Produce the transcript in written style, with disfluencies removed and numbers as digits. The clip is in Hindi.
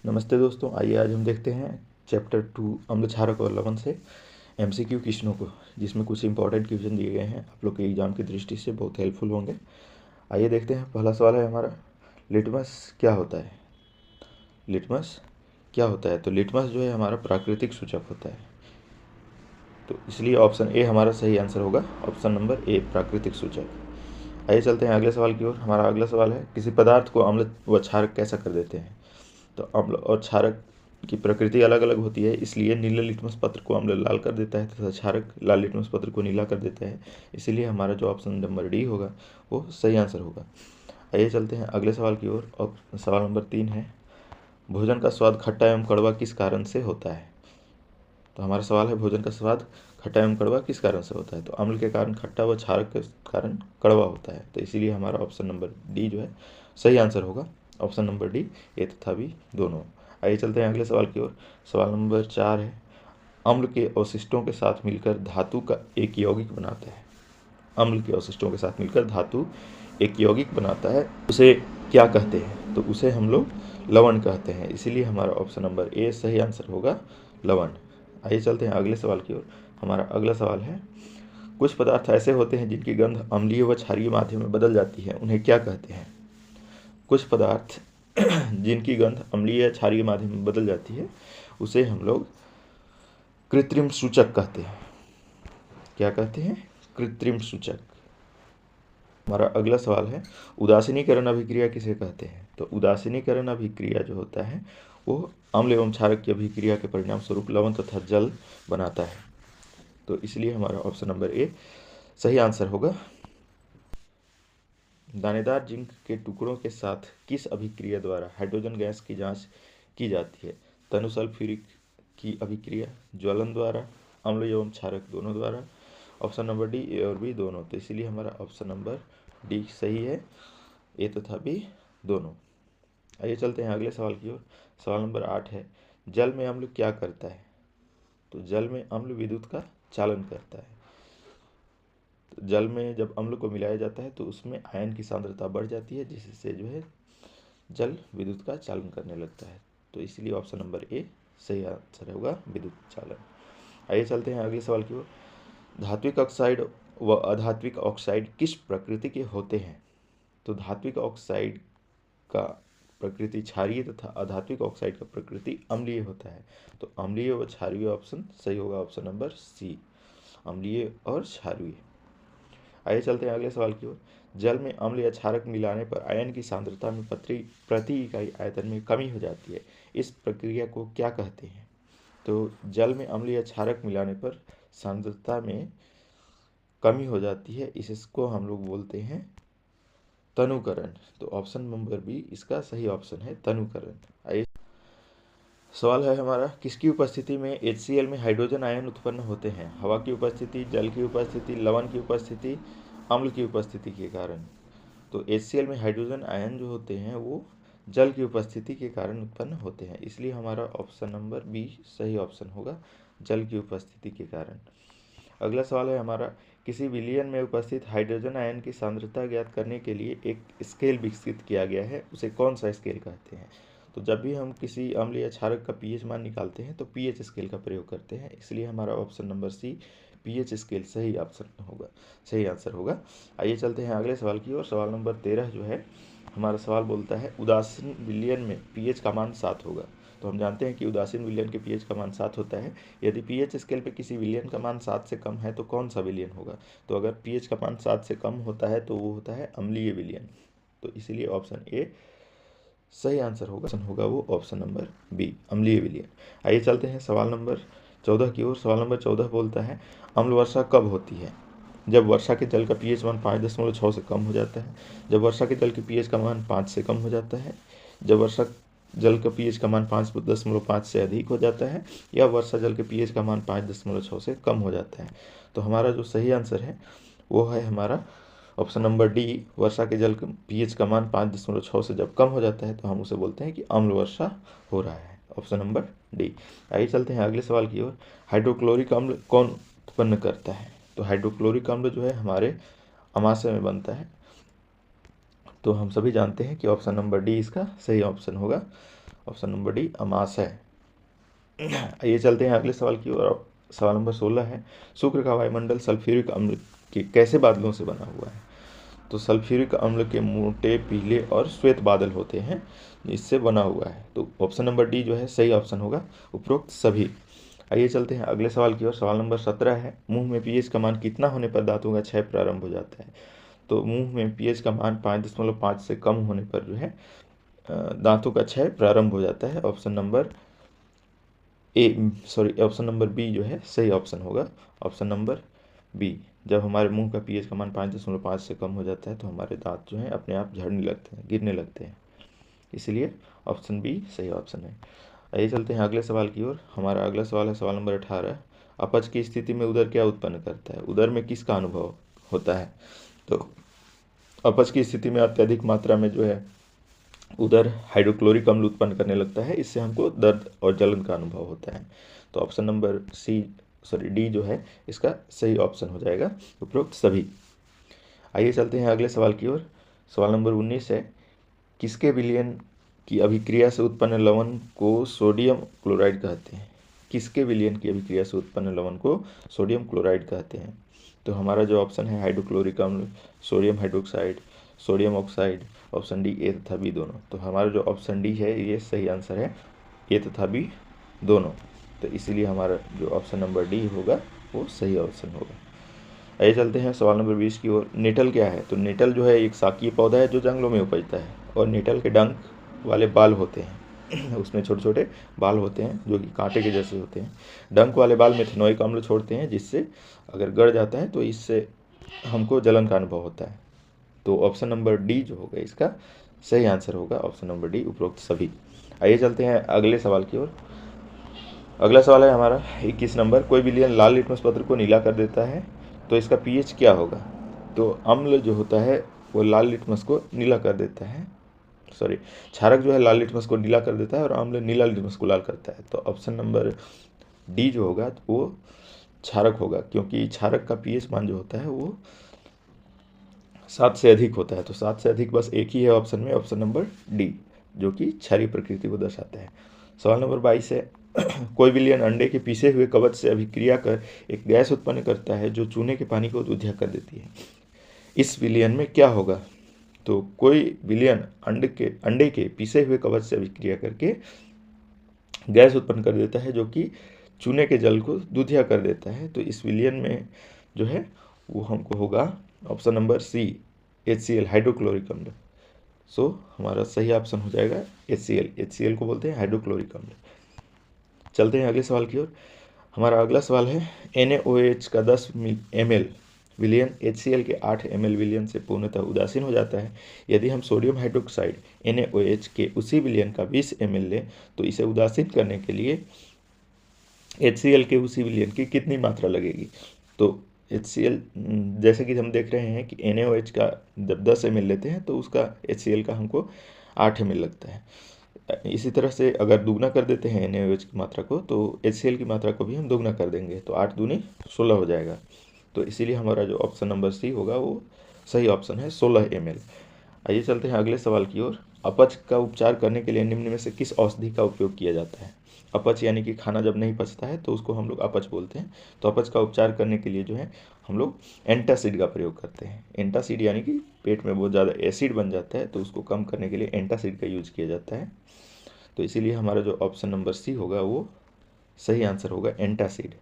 नमस्ते दोस्तों, आइए आज हम देखते हैं चैप्टर 2 अम्ल क्षारक और लवण से एमसीक्यू क्वेश्चनों को, जिसमें कुछ इंपॉर्टेंट क्वेश्चन दिए गए हैं। आप लोग के एग्जाम की दृष्टि से बहुत हेल्पफुल होंगे। आइए देखते हैं। पहला सवाल है हमारा, लिटमस क्या होता है। लिटमस क्या होता है? तो लिटमस जो है हमारा प्राकृतिक सूचक होता है, तो इसलिए ऑप्शन ए हमारा सही आंसर होगा। ऑप्शन नंबर ए, प्राकृतिक सूचक। आइए चलते हैं अगले सवाल की ओर। हमारा अगला सवाल है, किसी पदार्थ को अम्ल व क्षारक कैसा कर देते हैं। तो अम्ल और क्षारक की प्रकृति अलग अलग होती है, इसलिए नीले लिटमस पत्र को अम्ल लाल कर देता है तथा क्षारक लाल लिटमस पत्र को नीला कर देता है। इसीलिए हमारा जो ऑप्शन नंबर डी होगा वो सही आंसर होगा। आइए चलते हैं अगले सवाल की ओर। और सवाल नंबर 3 है, भोजन का स्वाद खट्टा एवं कड़वा किस कारण से होता है। तो हमारा सवाल है, भोजन का स्वाद खट्टा एवं कड़वा किस कारण से होता है। तो अम्ल के कारण खट्टा व क्षारक के कारण कड़वा होता है, तो इसीलिए हमारा ऑप्शन नंबर डी जो है सही आंसर होगा। ऑप्शन नंबर डी, ए तथा बी दोनों। आइए चलते हैं अगले सवाल की ओर। सवाल नंबर 4 है, अम्ल के अवशिष्टों के साथ मिलकर धातु का एक यौगिक बनाता है। अम्ल के अवशिष्टों के साथ मिलकर धातु एक यौगिक बनाता है, उसे क्या कहते हैं। तो उसे हम लोग लवण कहते हैं, इसीलिए हमारा ऑप्शन नंबर ए सही आंसर होगा, लवण। आइए चलते हैं अगले सवाल की ओर। हमारा अगला सवाल है, कुछ पदार्थ ऐसे होते हैं जिनकी गंध अम्लीय व क्षारीय माध्यम में बदल जाती है, उन्हें क्या कहते हैं। कुछ पदार्थ जिनकी गंध अम्लीय या क्षारीय माध्यम में बदल जाती है, उसे हम लोग कृत्रिम सूचक कहते हैं। क्या कहते हैं? कृत्रिम सूचक। हमारा अगला सवाल है, उदासीनीकरण अभिक्रिया किसे कहते हैं। तो उदासीनीकरण अभिक्रिया जो होता है वो अम्ल एवं क्षारक की अभिक्रिया के परिणाम स्वरूप लवण तथा जल बनाता है, तो इसलिए हमारा ऑप्शन नंबर ए सही आंसर होगा। दानेदार जिंक के टुकड़ों के साथ किस अभिक्रिया द्वारा हाइड्रोजन गैस की जांच की जाती है। तनुसल्फ्यूरिक की अभिक्रिया, ज्वलन द्वारा, अम्ल एवं क्षारक दोनों द्वारा। ऑप्शन नंबर डी, ए और बी दोनों। तो इसीलिए हमारा ऑप्शन नंबर डी सही है, ए तथा बी दोनों। आइए चलते हैं अगले सवाल की ओर। सवाल नंबर 8 है, जल में अम्ल क्या करता है। तो जल में अम्ल विद्युत का चालन करता है। तो जल में जब अम्ल को मिलाया जाता है तो उसमें आयन की सांद्रता बढ़ जाती है, जिससे जो है जल विद्युत का चालन करने लगता है, तो इसलिए ऑप्शन नंबर ए सही आंसर होगा, विद्युत चालन। आइए चलते हैं अगले सवाल की ओर। धात्विक ऑक्साइड व अधात्विक ऑक्साइड किस प्रकृति के होते हैं। तो धात्विक ऑक्साइड का प्रकृति क्षारीय तथा अधात्विक ऑक्साइड का प्रकृति अम्लीय होता है, तो अम्लीय व क्षारीय ऑप्शन सही होगा, ऑप्शन नंबर सी, अम्लीय और क्षारीय। आइए चलते हैं अगले सवाल की ओर। जल में अम्ल या क्षारक मिलाने पर आयन की सांद्रता में प्रति इकाई आयतन में कमी हो जाती है, इस प्रक्रिया को क्या कहते हैं। तो जल में अम्ल या क्षारक मिलाने पर सांद्रता में कमी हो जाती है, इसको हम लोग बोलते हैं तनुकरण। तो ऑप्शन नंबर बी इसका सही ऑप्शन है, तनुकरण। आइए सवाल है हमारा, किसकी उपस्थिति में HCl में हाइड्रोजन आयन उत्पन्न होते हैं। हवा की उपस्थिति, जल की उपस्थिति, लवण की उपस्थिति, अम्ल की उपस्थिति के कारण। तो HCl में हाइड्रोजन आयन जो होते हैं वो जल की उपस्थिति के कारण उत्पन्न होते हैं, इसलिए हमारा ऑप्शन नंबर बी सही ऑप्शन होगा, जल की उपस्थिति के कारण। अगला सवाल है हमारा, किसी विलयन में उपस्थित हाइड्रोजन आयन की सांद्रता ज्ञात करने के लिए एक स्केल विकसित किया गया है, उसे कौन सा स्केल कहते हैं। तो जब भी हम किसी अम्ल या क्षारक का पीएच मान निकालते हैं तो पीएच स्केल का प्रयोग करते हैं, इसलिए हमारा option number C, pH scale सही ऑप्शन होगा, सही आंसर होगा। आइए चलते हैं अगले सवाल की ओर। सवाल नंबर 13 जो है हमारा सवाल बोलता है, उदासीन विलयन में पीएच का मान 7 होगा। तो हम जानते हैं कि उदासीन विलयन के पीएच का मान 7 होता है। यदि पीएच स्केल पे किसी विलयन का मान 7 से कम है तो कौन सा विलयन होगा। तो अगर पीएच का मान 7 से कम होता है तो वो होता है अम्लीय विलयन, तो इसीलिए ऑप्शन ए सही आंसर होगा वो ऑप्शन नंबर बी, अम्लीय विलयन। आइए चलते हैं सवाल नंबर 14 की ओर। सवाल नंबर 14 बोलता है, अम्ल वर्षा कब होती है। जब वर्षा के जल का पीएच मान 5.6 से कम हो जाता है, जब वर्षा के जल के पीएच का मान 5 से कम हो जाता है, जब वर्षा जल का पीएच का मान 5.5 से अधिक हो जाता है, या वर्षा जल के पीएच का मान 5.6 से कम हो जाता है। तो हमारा जो सही आंसर है वो है हमारा ऑप्शन नंबर डी, वर्षा के जल का पीएच का मान 5.6 से जब कम हो जाता है तो हम उसे बोलते हैं कि अम्ल वर्षा हो रहा है, ऑप्शन नंबर डी। आइए चलते हैं अगले सवाल की ओर। हाइड्रोक्लोरिक अम्ल कौन उत्पन्न करता है। तो हाइड्रोक्लोरिक अम्ल जो है हमारे अमाशय में बनता है, तो हम सभी जानते हैं कि ऑप्शन नंबर डी इसका सही ऑप्शन होगा, ऑप्शन नंबर डी अमाशय। आइए चलते हैं अगले सवाल की ओर। सवाल नंबर 16 है, शुक्र का वायुमंडल सल्फ्यूरिक अम्ल के कैसे बादलों से बना हुआ है? तो सल्फ्यूरिक अम्ल के मोटे पीले और श्वेत बादल होते हैं, इससे बना हुआ है। तो ऑप्शन नंबर डी जो है सही ऑप्शन होगा, उपरोक्त सभी। आइए चलते हैं अगले सवाल की ओर। सवाल नंबर 17 है, मुंह में पीएच का मान कितना होने पर दांतों का क्षय प्रारंभ हो जाता है? तो मुंह में पीएच का मान 5.5 से कम होने पर जो है दांतों का क्षय प्रारंभ हो जाता है। Option number option number B जो है सही ऑप्शन होगा, ऑप्शन नंबर बी। जब हमारे मुंह का पीएच का मान 5.5 से कम हो जाता है तो हमारे दांत जो हैं अपने आप झड़ने लगते हैं, गिरने लगते हैं, इसलिए ऑप्शन बी सही ऑप्शन है। आइए चलते हैं अगले सवाल की ओर। हमारा अगला सवाल है सवाल नंबर 18, अपच की स्थिति में उदर क्या उत्पन्न करता है? उदर में किसका अनुभव होता है? तो अपच की स्थिति में अत्यधिक मात्रा में जो है उधर हाइड्रोक्लोरिक अम्ल उत्पन्न करने लगता है, इससे हमको दर्द और जलन का अनुभव होता है। तो ऑप्शन नंबर डी जो है इसका सही ऑप्शन हो जाएगा, उपरोक्त सभी। आइए चलते हैं अगले सवाल की ओर। सवाल नंबर 19 है, किसके विलयन की अभिक्रिया से उत्पन्न लवण को सोडियम क्लोराइड कहते हैं? किसके विलयन की अभिक्रिया से उत्पन्न लवण को सोडियम क्लोराइड कहते हैं? तो हमारा जो ऑप्शन है हाइड्रोक्लोरिक अम्ल, sodium hydroxide, sodium oxide, option D A तथा बी दोनों। तो हमारा जो ऑप्शन डी है ये सही आंसर है, ए तथा बी दोनों। तो इसीलिए हमारा जो ऑप्शन नंबर डी होगा वो सही ऑप्शन होगा। आइए चलते हैं सवाल नंबर 20 की ओर। नेटल क्या है? तो नेटल जो है एक शाकीय पौधा है जो जंगलों में उपजता है, और नेटल के डंक वाले बाल होते हैं उसमें छोटे छोटे बाल होते हैं जो कि कांटे के जैसे होते हैं। डंक वाले बाल मेथेनोइक अम्ल छोड़ते हैं, जिससे अगर गड़ जाता है तो इससे हमको जलन का अनुभव होता है। तो ऑप्शन नंबर डी जो होगा इसका सही आंसर होगा, ऑप्शन नंबर डी, उपरोक्त सभी। आइए चलते हैं अगले सवाल की ओर। अगला सवाल है हमारा 21 नंबर, कोई विलयन लाल लिटमस पत्र को नीला कर देता है, तो इसका पीएच क्या होगा? तो अम्ल जो होता है वो लाल लिटमस को नीला कर देता है, क्षारक जो है लाल लिटमस को नीला कर देता है और अम्ल नीला लिटमस को लाल करता है। तो ऑप्शन नंबर डी जो होगा वो क्षारक होगा, क्योंकि क्षारक का पीएच मान जो होता है वो 7 से अधिक होता है। तो 7 से अधिक बस एक ही है ऑप्शन में, ऑप्शन नंबर डी, जो कि क्षारीय प्रकृति को दर्शाता है। सवाल नंबर 22 है, कोई विलयन अंडे के पीसे हुए कवच से अभिक्रिया कर एक गैस उत्पन्न करता है जो चूने के पानी को दूधिया कर देती है। इस विलयन में क्या होगा? तो कोई विलयन अंडे के पीसे हुए कवच से अभिक्रिया करके गैस उत्पन्न कर देता है जो कि चूने के जल को दूधिया कर देता है। तो इस विलयन में जो है वो हमको होगा option number C, HCl, hydrochloric अम्ल। सो हमारा सही ऑप्शन हो जाएगा HCl को बोलते हैं हाइड्रोक्लोरिक अम्ल। चलते हैं अगले सवाल की ओर। हमारा अगला सवाल है, NaOH का 10 ml विलयन HCl के 8 ml विलयन से पूर्णतः उदासीन हो जाता है। यदि हम सोडियम हाइड्रोक्साइड NaOH के उसी विलयन का 20 ml लें तो इसे उदासीन करने के लिए HCl के उसी विलयन की कितनी मात्रा लगेगी? तो HCl जैसे कि हम देख रहे हैं कि NaOH का जब 10 ml लेते हैं तो उसका HCl का हमको 8 ml लगता है। इसी तरह से अगर दुगना कर देते हैं NaOH की मात्रा को तो HCl की मात्रा को भी हम दुगना कर देंगे, तो 8 दूनी 16 हो जाएगा। तो इसीलिए हमारा जो ऑप्शन नंबर सी होगा वो सही ऑप्शन है, 16 ml। आइए चलते हैं अगले सवाल की ओर। अपच का उपचार करने के लिए निम्न में से किस औषधि का उपयोग किया जाता है? अपच यानी कि खाना जब नहीं पचता है तो उसको हम लोग अपच बोलते हैं। तो अपच का उपचार करने के लिए जो है हम लोग एंटासिड का प्रयोग करते हैं। एंटासिड यानी कि पेट में बहुत ज़्यादा एसिड बन जाता है तो उसको कम करने के लिए एंटासिड का यूज किया जाता है। तो इसीलिए हमारा जो ऑप्शन नंबर सी होगा वो सही आंसर होगा, एंटासिड।